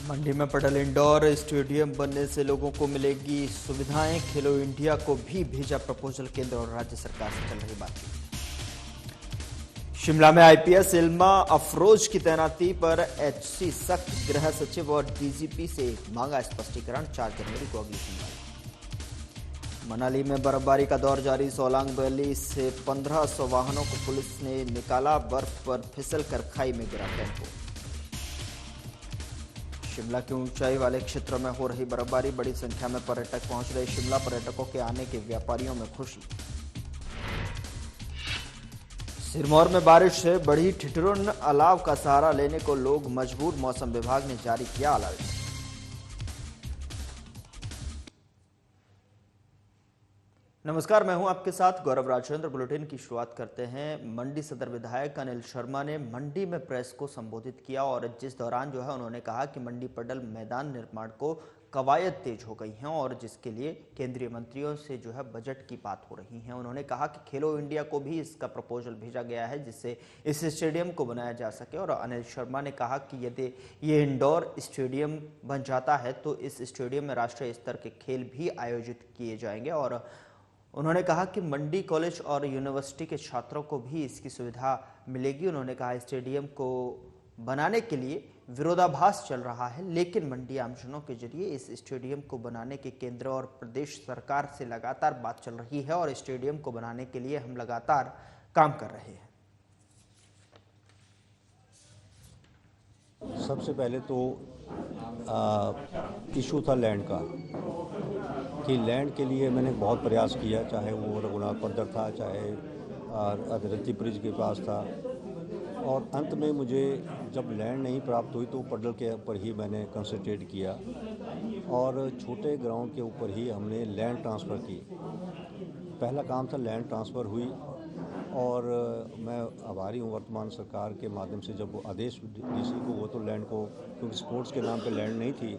मंडी में पटल indoor stadium बनने से लोगों को मिलेगी सुविधाएं। खेलो इंडिया को भी भेजा प्रपोजल। केंद्र और राज्य सरकार से चल रही बातचीत। शिमला में आईपीएस इल्मा अफरोज की तैनाती पर एचसी सख्त। गृह सचिव और डीजीपी से मांगा स्पष्टीकरण। 4 जनवरी को अगली सुनवाई। मनाली में बर्फबारी का दौर जारी। सोलांग वैली से 1500 वाहनों को पुलिस ने निकाला। बर्फ पर फिसल कर खाई में गिरा टेम्पो। शिमला के ऊंचाई वाले क्षेत्रों में हो रही बर्फबारी। बड़ी संख्या में पर्यटक पहुंच रहे। शिमला पर्यटकों के आने के व्यापारियों में खुशी। सिरमौर में बारिश से बढ़ी ठिठुरन। अलाव का सहारा लेने को लोग मजबूर। मौसम विभाग ने जारी किया अलर्ट। नमस्कार, मैं हूं आपके साथ गौरव राजेंद्र। बुलेटिन की शुरुआत करते हैं। मंडी सदर विधायक अनिल शर्मा ने मंडी में प्रेस को संबोधित किया और जिस दौरान जो है उन्होंने कहा कि मंडी पडल मैदान निर्माण को कवायद तेज हो गई हैं और जिसके लिए केंद्रीय मंत्रियों से जो है बजट की बात हो रही है। उन्होंने कहा कि खेलो इंडिया को भी इसका प्रपोजल भेजा गया है जिससे इस स्टेडियम को बनाया जा सके। और अनिल शर्मा ने कहा कि यदि ये इंडोर स्टेडियम बन जाता है तो इस स्टेडियम में राष्ट्रीय स्तर के खेल भी आयोजित किए जाएंगे। और उन्होंने कहा कि मंडी कॉलेज और यूनिवर्सिटी के छात्रों को भी इसकी सुविधा मिलेगी। उन्होंने कहा स्टेडियम को बनाने के लिए विरोधाभास चल रहा है, लेकिन मंडी आमजनों के जरिए इस स्टेडियम को बनाने के केंद्र और प्रदेश सरकार से लगातार बात चल रही है और स्टेडियम को बनाने के लिए हम लगातार काम कर रहे हैं। सबसे पहले तो इशू था लैंड का कि लैंड के लिए मैंने बहुत प्रयास किया, चाहे वो रघुनाथ पद्धर था, चाहे अधरती ब्रिज के पास था, और अंत में मुझे जब लैंड नहीं प्राप्त हुई तो पडल के ऊपर ही मैंने कंसंट्रेट किया और छोटे ग्राउंड के ऊपर ही हमने लैंड ट्रांसफ़र की। पहला काम था लैंड ट्रांसफ़र हुई और मैं आभारी हूँ वर्तमान सरकार के माध्यम से जब वो आदेश डीसी को वो तो लैंड को, क्योंकि स्पोर्ट्स के नाम पे लैंड नहीं थी,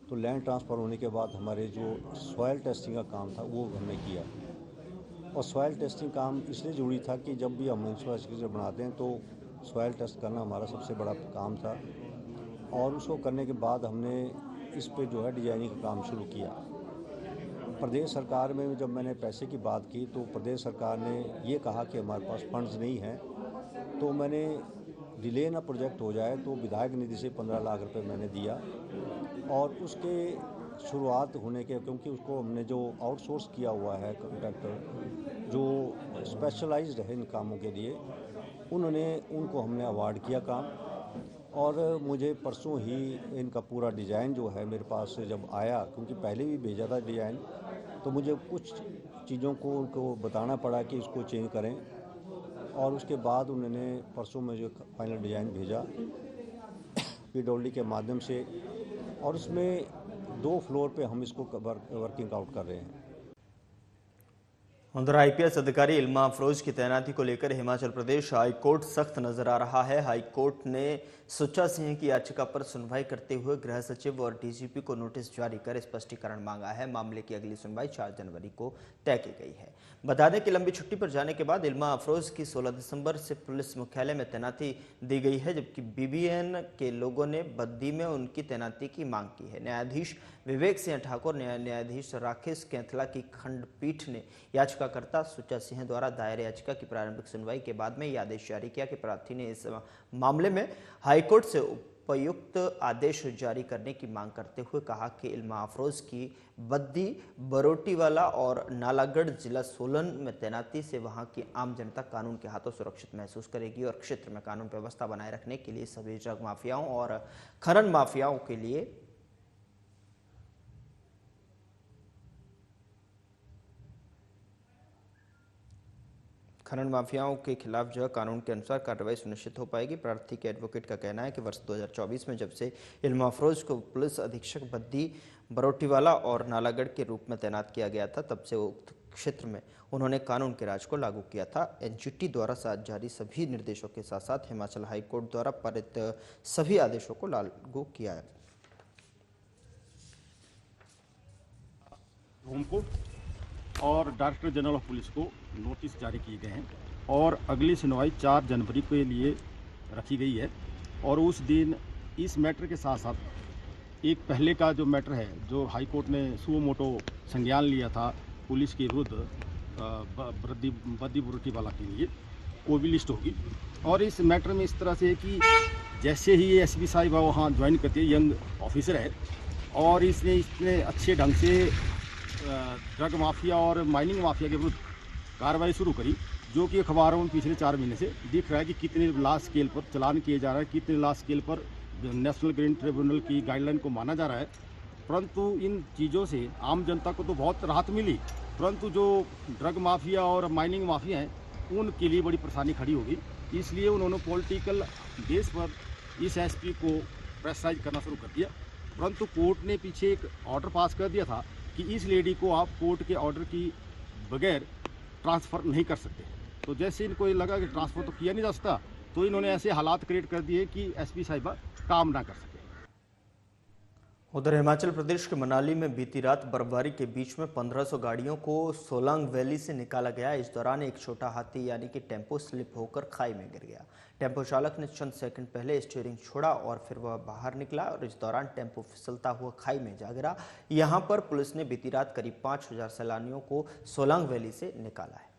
तो लैंड ट्रांसफ़र होने के बाद हमारे जो सॉयल टेस्टिंग का काम था वो हमने किया। और सॉयल टेस्टिंग काम इसलिए ज़रूरी था कि जब भी हम इंफ्रास्ट्रक्चर बनाते हैं तो सॉयल टेस्ट करना हमारा सबसे बड़ा काम था। और उसको करने के बाद हमने इस पे जो है डिजाइनिंग का काम शुरू किया। प्रदेश सरकार में जब मैंने पैसे की बात की तो प्रदेश सरकार ने ये कहा कि हमारे पास फंड्स नहीं हैं, तो मैंने डिले ना प्रोजेक्ट हो जाए तो विधायक निधि से 15 लाख रुपए मैंने दिया और उसके शुरुआत होने के, क्योंकि उसको हमने जो आउटसोर्स किया हुआ है कॉन्ट्रैक्टर जो स्पेशलाइज्ड है इन कामों के लिए, उनको हमने अवार्ड किया काम। और मुझे परसों ही इनका पूरा डिज़ाइन जो है मेरे पास से जब आया, क्योंकि पहले भी भेजा था डिज़ाइन, तो मुझे कुछ चीज़ों को उनको बताना पड़ा कि इसको चेंज करें और उसके बाद उन्होंने परसों में जो फाइनल डिज़ाइन भेजा पीडब्ल्यूडी के माध्यम से, और उसमें 2 फ्लोर पे हम इसको वर्किंग आउट कर रहे हैं। उधर आईपीएस अधिकारी इल्मा अफरोज की तैनाती को लेकर हिमाचल प्रदेश हाईकोर्ट सख्त नजर आ रहा है। हाईकोर्ट ने सुच्चा सिंह की याचिका पर सुनवाई करते हुए गृह सचिव और डीजीपी को नोटिस जारी कर स्पष्टीकरण मांगा है। मामले की अगली सुनवाई 4 जनवरी को तय की गई है। बता दें कि लंबी छुट्टी पर जाने के बाद इल्मा अफरोज की 16 दिसंबर से पुलिस मुख्यालय में तैनाती दी गई है, जबकि बीबीएन के लोगों ने बद्दी में उनकी तैनाती की मांग की है। न्यायाधीश विवेक सिंह ठाकुर, न्यायाधीश राकेश कैंथला की खंडपीठ ने याचिकाकर्ता सुच्चा सिंह द्वारा दायर याचिका की प्रारंभिक सुनवाई के बाद में यह आदेश जारी किया कि प्रार्थी ने इस मामले में हाईकोर्ट से उपयुक्त आदेश जारी करने की मांग करते हुए कहा कि इल्मा अफरोज की बद्दी, बरोटीवाला और नालागढ़ जिला सोलन में तैनाती से वहां की आम जनता कानून के हाथों सुरक्षित महसूस करेगी और क्षेत्र में कानून व्यवस्था बनाए रखने के लिए सभी ड्रग माफियाओं और खनन माफियाओं के लिए खनन माफियाओं के खिलाफ जो है कानून के अनुसार कार्रवाई सुनिश्चित हो पाएगी। प्रार्थी के एडवोकेट का कहना है कि वर्ष 2024 में जब से इल्मा अफरोज को पुलिस अधीक्षक बद्दी, बरोटीवाला और नालागढ़ के रूप में तैनात किया गया था, तब से उक्त क्षेत्र में उन्होंने कानून के राज को लागू किया था। एनजीटी द्वारा जारी सभी निर्देशों के साथ साथ हिमाचल हाईकोर्ट द्वारा पारित सभी आदेशों को लागू किया है। और डायरेक्टर जनरल ऑफ पुलिस को नोटिस जारी किए गए हैं और अगली सुनवाई 4 जनवरी के लिए रखी गई है। और उस दिन इस मैटर के साथ साथ एक पहले का जो मैटर है, जो हाई कोर्ट ने सुओ मोटो संज्ञान लिया था पुलिस के विरुद्ध बद्दी बुरुटी वाला के लिए, वो भी लिस्ट होगी। और इस मैटर में इस तरह से है कि जैसे ही ये एसपी साहिबा वहाँ ज्वाइन करती है, यंग ऑफिसर है, और इसने इतने अच्छे ढंग से ड्रग माफिया और माइनिंग माफिया के विरुद्ध कार्रवाई शुरू करी, जो कि अखबारों में पिछले 4 महीने से दिख रहा है कि कितने लार्ज स्केल पर चलान किए जा रहे हैं, कितने लार्ज स्केल पर नेशनल ग्रीन ट्रिब्यूनल की गाइडलाइन को माना जा रहा है। परंतु इन चीज़ों से आम जनता को तो बहुत राहत मिली, परंतु जो ड्रग माफिया और माइनिंग माफिया हैं उनके लिए बड़ी परेशानी खड़ी होगी। इसलिए उन्होंने पॉलिटिकल बेस पर इस एसपी को प्रेशराइज करना शुरू कर दिया। परंतु कोर्ट ने पीछे एक ऑर्डर पास कर दिया था कि इस लेडी को आप कोर्ट के ऑर्डर की बगैर ट्रांसफ़र नहीं कर सकते। तो जैसे इनको ये लगा कि ट्रांसफ़र तो किया नहीं जा सकता, तो इन्होंने ऐसे हालात क्रिएट कर दिए कि एसपी साहिबा काम ना कर सके। उधर हिमाचल प्रदेश के मनाली में बीती रात बर्फबारी के बीच में 1500 गाड़ियों को सोलांग वैली से निकाला गया। इस दौरान एक छोटा हाथी यानी कि टेम्पो स्लिप होकर खाई में गिर गया। टेम्पो चालक ने चंद सेकंड पहले स्टीयरिंग छोड़ा और फिर वह बाहर निकला और इस दौरान टेम्पो फिसलता हुआ खाई में जा गिरा। यहां पर पुलिस ने बीती रात करीब 5000 सैलानियों को सोलांग वैली से निकाला है।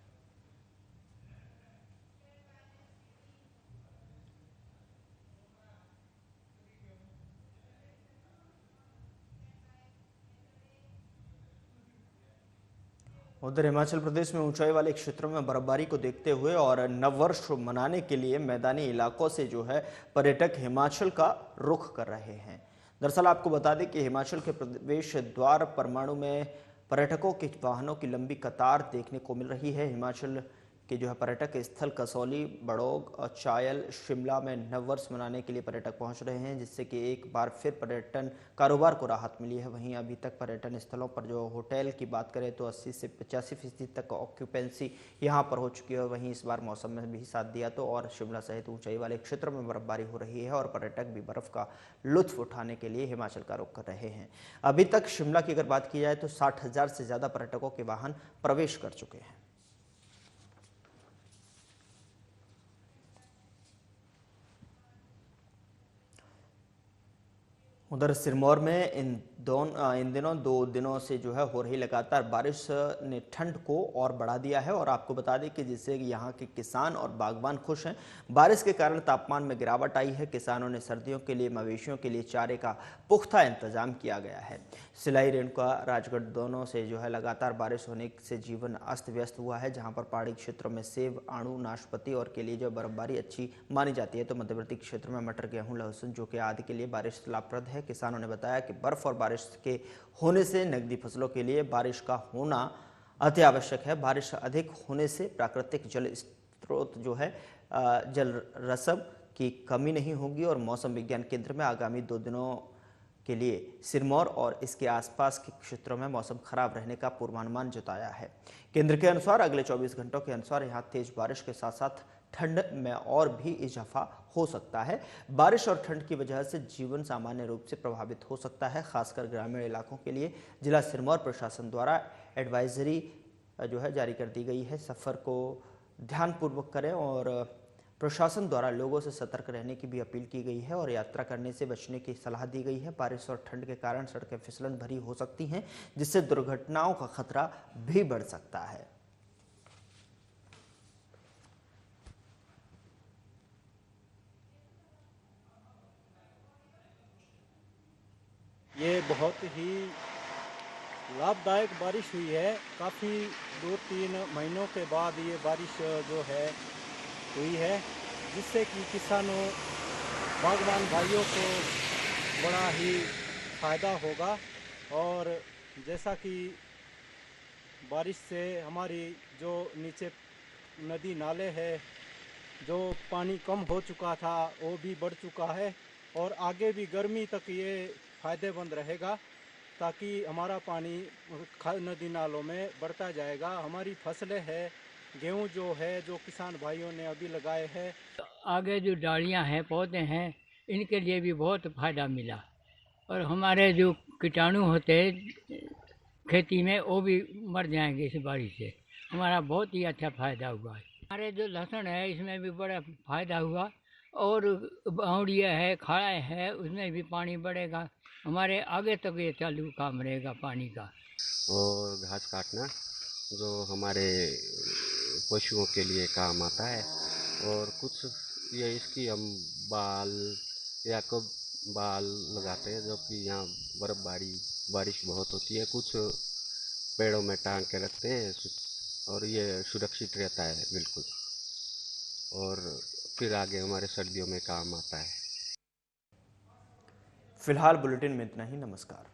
उधर हिमाचल प्रदेश में ऊंचाई वाले क्षेत्रों में बर्फबारी को देखते हुए और नववर्ष मनाने के लिए मैदानी इलाकों से जो है पर्यटक हिमाचल का रुख कर रहे हैं। दरअसल आपको बता दें कि हिमाचल के प्रवेश द्वार परमाणु में पर्यटकों के वाहनों की लंबी कतार देखने को मिल रही है। हिमाचल के जो है पर्यटक स्थल कसौली, बड़ोग और चायल, शिमला में नववर्ष मनाने के लिए पर्यटक पहुंच रहे हैं, जिससे कि एक बार फिर पर्यटन कारोबार को राहत मिली है। वहीं अभी तक पर्यटन स्थलों पर जो होटल की बात करें तो 80 से 85% तक ऑक्यूपेंसी यहां पर हो चुकी है। वहीं इस बार मौसम में भी साथ दिया तो और शिमला सहित ऊंचाई वाले क्षेत्रों में बर्फबारी हो रही है और पर्यटक भी बर्फ का लुत्फ उठाने के लिए हिमाचल का रुख कर रहे हैं। अभी तक शिमला की अगर बात की जाए तो 60,000 से ज्यादा पर्यटकों के वाहन प्रवेश कर चुके हैं। उधर सिरमौर में इन दिनों 2 दिनों से जो है हो रही लगातार बारिश ने ठंड को और बढ़ा दिया है और आपको बता दें कि जिससे यहाँ के किसान और बागवान खुश हैं। बारिश के कारण तापमान में गिरावट आई है। किसानों ने सर्दियों के लिए मवेशियों के लिए चारे का पुख्ता इंतजाम किया गया है। सिलाई, रेणुका, राजगढ़ दोनों से जो है लगातार बारिश होने से जीवन अस्त व्यस्त हुआ है। जहाँ पर पहाड़ी क्षेत्रों में सेब, आड़ू, नाशपाती और के लिए जो बर्फबारी अच्छी मानी जाती है, तो मध्यवर्ती क्षेत्रों में मटर, गेहूँ, लहसुन जो कि आदि के लिए बारिश लाभप्रद है। किसानों ने बताया कि बर्फ और बारिश के होने से नकदी फसलों के लिए बारिश का होना अति आवश्यक है। बारिश अधिक होने से प्राकृतिक जल स्रोत जो है जल रसद की कमी नहीं होगी और मौसम विज्ञान केंद्र में आगामी 2 दिनों के लिए सिरमौर और इसके आसपास के क्षेत्रों में मौसम खराब रहने का पूर्वानुमान जताया है। केंद्र के अनुसार अगले 24 घंटों के अनुसार यहाँ तेज बारिश के साथ साथ ठंड में और भी इजाफा हो सकता है। बारिश और ठंड की वजह से जीवन सामान्य रूप से प्रभावित हो सकता है। खासकर ग्रामीण इलाकों के लिए जिला सिरमौर प्रशासन द्वारा एडवाइजरी जो है जारी कर दी गई है। सफ़र को ध्यानपूर्वक करें और प्रशासन द्वारा लोगों से सतर्क रहने की भी अपील की गई है और यात्रा करने से बचने की सलाह दी गई है। बारिश और ठंड के कारण सड़कें फिसलन भरी हो सकती हैं, जिससे दुर्घटनाओं का खतरा भी बढ़ सकता है। ये बहुत ही लाभदायक बारिश हुई है। काफ़ी 2-3 महीनों के बाद ये बारिश जो है हुई है, जिससे कि किसानों, बागवान भाइयों को बड़ा ही फ़ायदा होगा। और जैसा कि बारिश से हमारी जो नीचे नदी नाले है, जो पानी कम हो चुका था वो भी बढ़ चुका है और आगे भी गर्मी तक ये फ़ायदेमंद रहेगा, ताकि हमारा पानी नदी नालों में बढ़ता जाएगा। हमारी फसलें हैं, गेहूं जो है, जो किसान भाइयों ने अभी लगाए हैं, आगे जो डालियां हैं, पौधे हैं, इनके लिए भी बहुत फ़ायदा मिला और हमारे जो कीटाणु होते खेती में वो भी मर जाएंगे इस बारिश से। हमारा बहुत ही अच्छा फ़ायदा हुआ है। हमारे जो लहसुन है इसमें भी बड़ा फ़ायदा हुआ और बावड़िया है, खाड़ा है, उसमें भी पानी बढ़ेगा। हमारे आगे तक ये चालू काम रहेगा पानी का। और घास काटना जो हमारे पशुओं के लिए काम आता है, और कुछ ये इसकी हम बाल या कब बाल लगाते हैं, जो कि यहाँ बर्फबारी बारिश बहुत होती है, कुछ पेड़ों में टांग के रखते हैं और ये सुरक्षित रहता है बिल्कुल, और फिर आगे हमारे सर्दियों में काम आता है। फिलहाल बुलेटिन में इतना ही। नमस्कार।